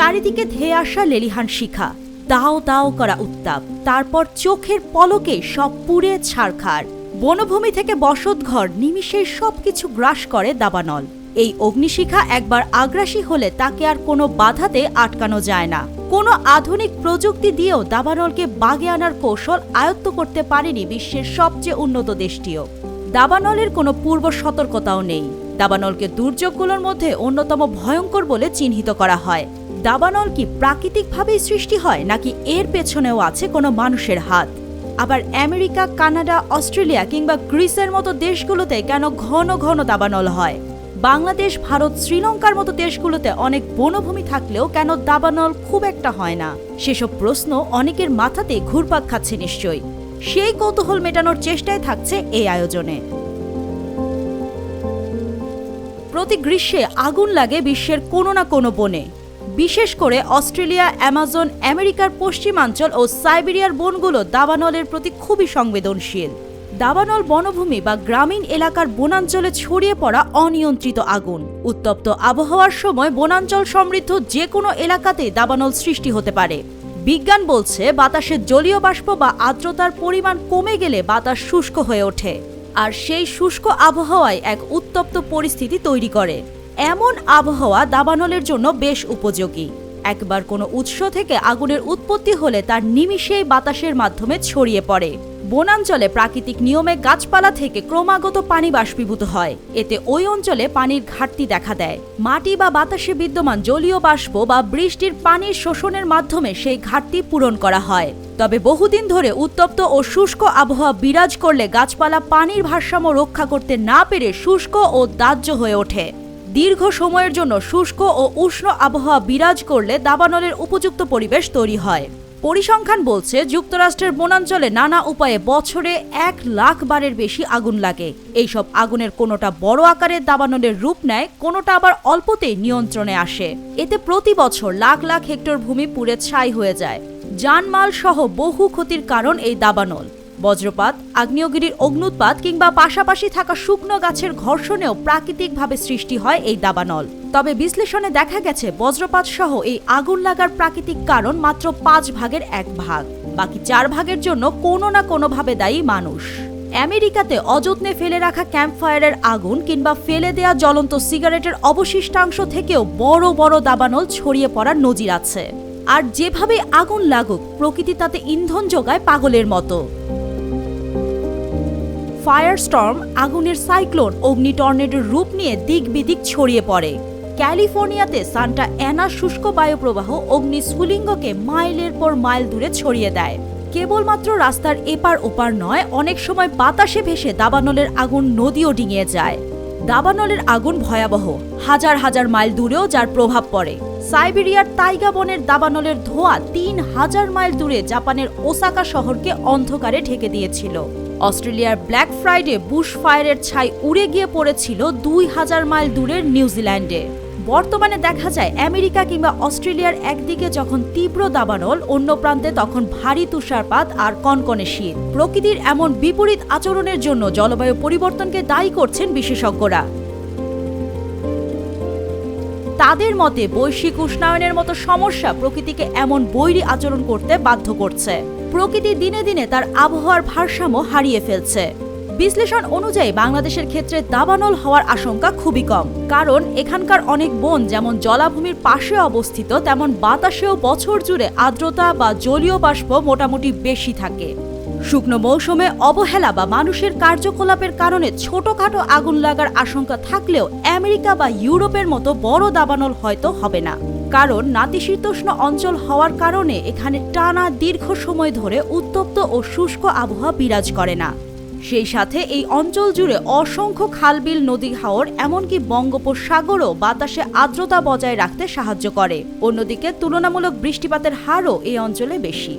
চারিদিকে ধেয়ে আসা লেলিহান শিখা, দাও দাও করা উত্তাপ, তারপর চোখের পলকে সব পুড়ে ছারখাড়। বনভূমি থেকে বসতঘর নিমিষেই সবকিছু গ্রাস করে দাবানল। এই অগ্নিশিখা একবার আগ্রাসী হলে তাকে আর কোনো বাধাতে আটকানো যায় না। কোনো আধুনিক প্রযুক্তি দিয়েও দাবানলকে বাগে আনার কৌশল আয়ত্ত করতে পারেনি বিশ্বের সবচেয়ে উন্নত দেশটিও। দাবানলের কোনো পূর্ব সতর্কতাও নেই। দাবানলকে দুর্যোগগুলোর মধ্যে অন্যতম ভয়ঙ্কর বলে চিহ্নিত করা হয়। দাবানল কি প্রাকৃতিকভাবেই সৃষ্টি হয় নাকি এর পেছনেও আছে কোনো মানুষের হাত? আবার আমেরিকা, কানাডা, অস্ট্রেলিয়া কিংবা গ্রিসের মতো দেশগুলোতে কেন ঘন ঘন দাবানল হয়? বাংলাদেশ, ভারত, শ্রীলঙ্কার মতো দেশগুলোতে অনেক বনভূমি থাকলেও কেন দাবানল খুব একটা হয় না? সেসব প্রশ্ন অনেকের মাথাতে ঘুরপাক খাচ্ছে নিশ্চয়ই। সেই কৌতূহল মেটানোর চেষ্টায় থাকছে এই আয়োজনে। প্রতি গ্রীষ্মে আগুন লাগে বিশ্বের কোনো না কোনো বনে। বিশেষ করে অস্ট্রেলিয়া, অ্যামাজন, আমেরিকার পশ্চিমাঞ্চল ও সাইবেরিয়ার বনগুলো দাবানলের প্রতি খুবই সংবেদনশীল। দাবানল বনভূমি বা গ্রামীণ এলাকার বনাঞ্চলে ছড়িয়ে পড়া অনিয়ন্ত্রিত আগুন। উত্তপ্ত আবহাওয়ার সময় বনাঞ্চল সমৃদ্ধ যে কোনো এলাকাতেই দাবানল সৃষ্টি হতে পারে। বিজ্ঞান বলছে বাতাসে জলীয় বাষ্প বা আর্দ্রতার পরিমাণ কমে গেলে বাতাস শুষ্ক হয়ে ওঠে, আর সেই শুষ্ক আবহাওয়ায় এক উত্তপ্ত পরিস্থিতি তৈরি করে। এমন আবহাওয়া দাবানলের জন্য বেশ উপযোগী। একবার কোনো উৎস থেকে আগুনের উৎপত্তি হলে তার নিমিষেই বাতাসের মাধ্যমে ছড়িয়ে পড়ে। বনাঞ্চলে প্রাকৃতিক নিয়মে গাছপালা থেকে ক্রমাগত পানি বাষ্পীভূত হয়। এতে ওই অঞ্চলে পানির ঘাটতি দেখা দেয়। মাটি বা বাতাসে বিদ্যমান জলীয় বাষ্প বা বৃষ্টির পানির শোষণের মাধ্যমে সেই ঘাটতি পূরণ করা হয়। তবে বহুদিন ধরে উত্তপ্ত ও শুষ্ক আবহাওয়া বিরাজ করলে গাছপালা পানির ভারসাম্য রক্ষা করতে না পেরে শুষ্ক ও দাহ্য হয়ে ওঠে। দীর্ঘ সময়ের জন্য শুষ্ক ও উষ্ণ আবহাওয়া বিরাজ করলে দাবানলের উপযুক্ত পরিবেশ তৈরি হয়। পরিসংখ্যান বলছে যুক্তরাষ্ট্রের বনাঞ্চলে নানা উপায়ে বছরে 1 লাখ বারের বেশি আগুন লাগে। এইসব আগুনের কোনোটা বড় আকারের দাবানলের রূপ নেয়, কোনোটা আবার অল্পতেই নিয়ন্ত্রণে আসে। এতে প্রতি বছর লাখ লাখ হেক্টর ভূমি পুড়ে ছাই হয়ে যায়। জানমাল সহ বহু ক্ষতির কারণ এই দাবানল। বজ্রপাত, আগ্নেয়গিরির অগ্নুৎপাত কিংবা পাশাপাশি থাকা শুকনো গাছের ঘর্ষণেও প্রাকৃতিকভাবে সৃষ্টি হয় এই দাবানল। তবে বিশ্লেষণে দেখা গেছে বজ্রপাত সহ এই আগুন লাগার প্রাকৃতিক কারণ মাত্র 5 ভাগের 1 ভাগ। বাকি 4 ভাগের জন্য কোনো না কোনোভাবে দায়ী মানুষ। আমেরিকাতে অযত্নে ফেলে রাখা ক্যাম্পফায়ারের আগুন কিংবা ফেলে দেয়া জ্বলন্ত সিগারেটের অবশিষ্টাংশ থেকেও বড় বড় দাবানল ছড়িয়ে পড়ার নজির আছে। আর যেভাবে আগুন লাগুক, প্রকৃতি তাতে ইন্ধন যোগায় পাগলের মতো। ফায়ার স্টর্ম, আগুনের সাইক্লোন, অগ্নি টর্নেডোর রূপ নিয়ে দিক বিদিক ছড়িয়ে পড়ে। ক্যালিফোর্নিয়াতে সান্টা অ্যানা শুষ্ক বায়ুপ্রবাহ অগ্নি স্ফুলিঙ্গকে মাইলের পর মাইল দূরে ছড়িয়ে দেয়। কেবলমাত্র রাস্তার এপার ওপার নয়, অনেক সময় বাতাসে ভেসে দাবানলের আগুন নদীও ডিঙিয়ে যায়। দাবানলের আগুন ভয়াবহ, হাজার হাজার মাইল দূরেও যার প্রভাব পড়ে। সাইবেরিয়ার তাইগা বনের দাবানলের ধোঁয়া 3000 মাইল দূরে জাপানের ওসাকা শহরকে অন্ধকারে ঢেকে দিয়েছিল। অস্ট্রেলিয়ার ব্ল্যাক ফ্রাইডে বুশ ফায়ারের ছাই উড়ে গিয়ে পড়েছিল 2000 মাইল দূরের নিউজিল্যান্ডে। বর্তমানে দেখা যায় আমেরিকা কিংবা অস্ট্রেলিয়ার একদিকে যখন তীব্র দাবানল, অন্য প্রান্তে তখন ভারী তুষারপাত আর কনকনে শীত। প্রকৃতির এমন বিপরীত আচরণের জন্য জলবায়ু পরিবর্তনকে দায়ী করছেন বিশেষজ্ঞরা। তাদের মতে বৈশ্বিক উষ্ণায়নের মতো সমস্যা প্রকৃতিকে এমন বৈরী আচরণ করতে বাধ্য করছে। প্রকৃতি দিনে দিনে তার আবহাওয়ার ভারসাম্য হারিয়ে ফেলছে। বিশ্লেষণ অনুযায়ী বাংলাদেশের ক্ষেত্রে দাবানল হওয়ার আশঙ্কা খুবই কম, কারণ এখানকার অনেক বন যেমন জলাভূমির পাশে অবস্থিত, তেমন বাতাসেও বছর জুড়ে আর্দ্রতা বা জলীয় বাষ্প মোটামুটি বেশি থাকে। শুকনো মৌসুমে অবহেলা বা মানুষের কার্যকলাপের কারণে ছোটখাটো আগুন লাগার আশঙ্কা থাকলেও আমেরিকা বা ইউরোপের মতো বড় দাবানল হয়তো হবে না, কারণ নাতিশীতোষ্ণ অঞ্চল হওয়ার কারণে এখানে টানা দীর্ঘ সময় ধরে উত্তপ্ত ও শুষ্ক আবহাওয়া বিরাজ করে না। সেই সাথে এই অঞ্চল জুড়ে অসংখ্য খালবিল, নদী, হাওর, এমনকি বঙ্গোপসাগরও বাতাসে আর্দ্রতা বজায় রাখতে সাহায্য করে। অন্যদিকে তুলনামূলক বৃষ্টিপাতের হারও এই অঞ্চলে বেশি।